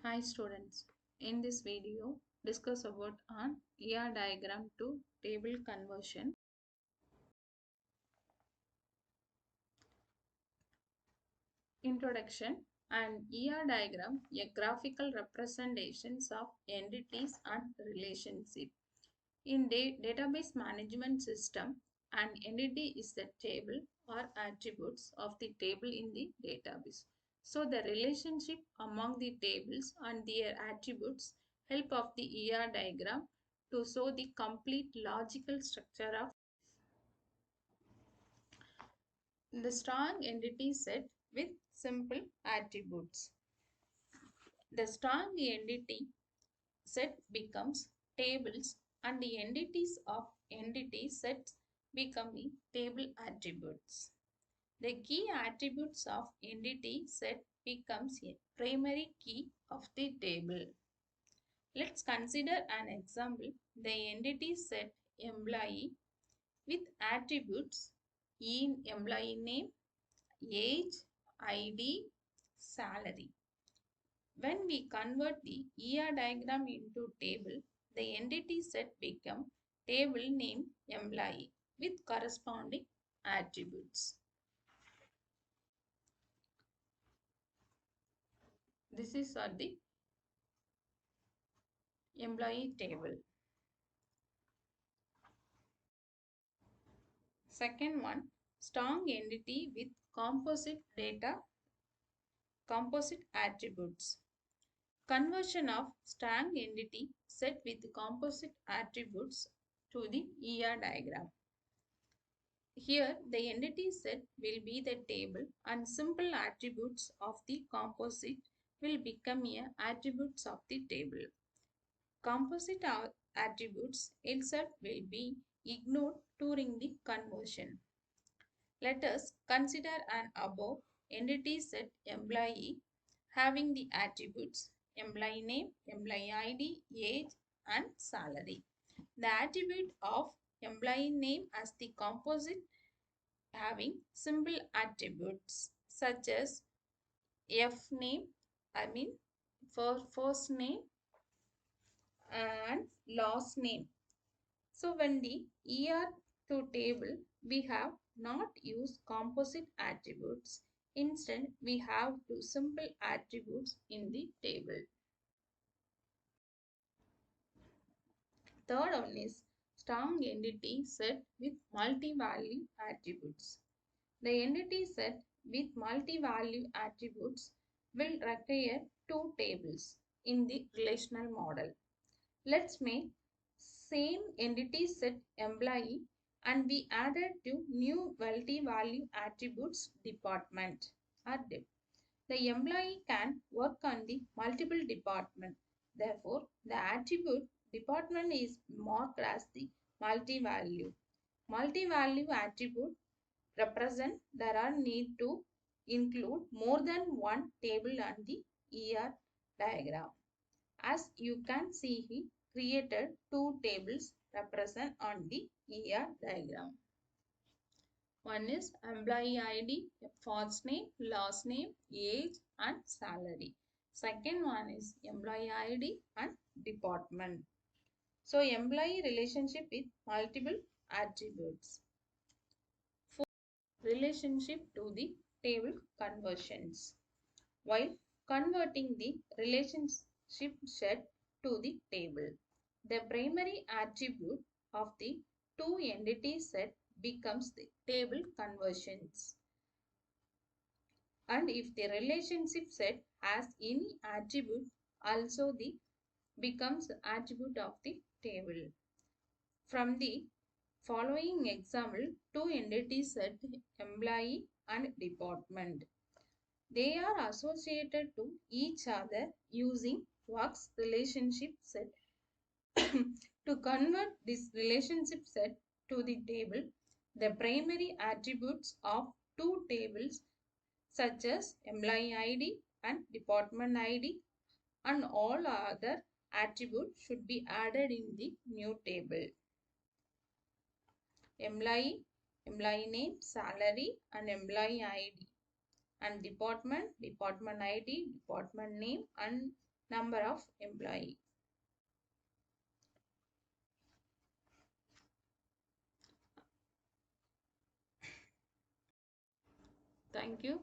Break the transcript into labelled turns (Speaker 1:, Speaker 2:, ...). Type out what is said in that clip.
Speaker 1: Hi students, in this video discuss about an ER diagram to table conversion. Introduction. An ER diagram, a graphical representations of entities and relationship. In database management system, an entity is the table or attributes of the table in the database. So the relationship among the tables and their attributes help of the ER diagram to show the complete logical structure of the strong entity set with simple attributes. The strong entity set becomes tables and the entities of entity sets becoming table attributes. The key attributes of entity set becomes a primary key of the table. Let's consider an example. The entity set employee with attributes in employee name, age, ID, salary. When we convert the ER diagram into table, the entity set become table name employee with corresponding attributes. This is for the employee table. Second one, strong entity with composite data, composite attributes. Conversion of strong entity set with composite attributes to the ER diagram. Here, the entity set will be the table and simple attributes of the composite will become a attributes of the table. Composite attributes itself will be ignored during the conversion. Let us consider an above entity set employee having the attributes employee name, employee ID, age and salary. The attribute of employee name as the composite having simple attributes such as F name, for first name and last name. So when the ER to table, we have not used composite attributes. Instead, we have two simple attributes in the table. Third one is strong entity set with multi-value attributes. The entity set with multi-value attributes will require two tables in the relational model. Let's make same entity set employee and we added two new multi-value attributes department or dip. The employee can work on the multiple department. Therefore, the attribute department is marked as the multi-value. Multi-value attribute represent there are need to include more than one table on the ER diagram. As you can see, he created two tables represent on the ER diagram. One is employee ID, first name, last name, age and salary. Second one is employee ID and department. So employee relationship with multiple attributes. Fourth, relationship to the table conversions. While converting the relationship set to the table, the primary attribute of the two entity set becomes the table conversions. And if the relationship set has any attribute, also the becomes attribute of the table. From the following example, two entities set employee and department. They are associated to each other using works relationship set. To convert this relationship set to the table, the primary attributes of two tables such as employee ID and department ID and all other attributes should be added in the new table. Employee, employee name, salary and employee ID. And department, department ID, department name and number of employee. Thank you.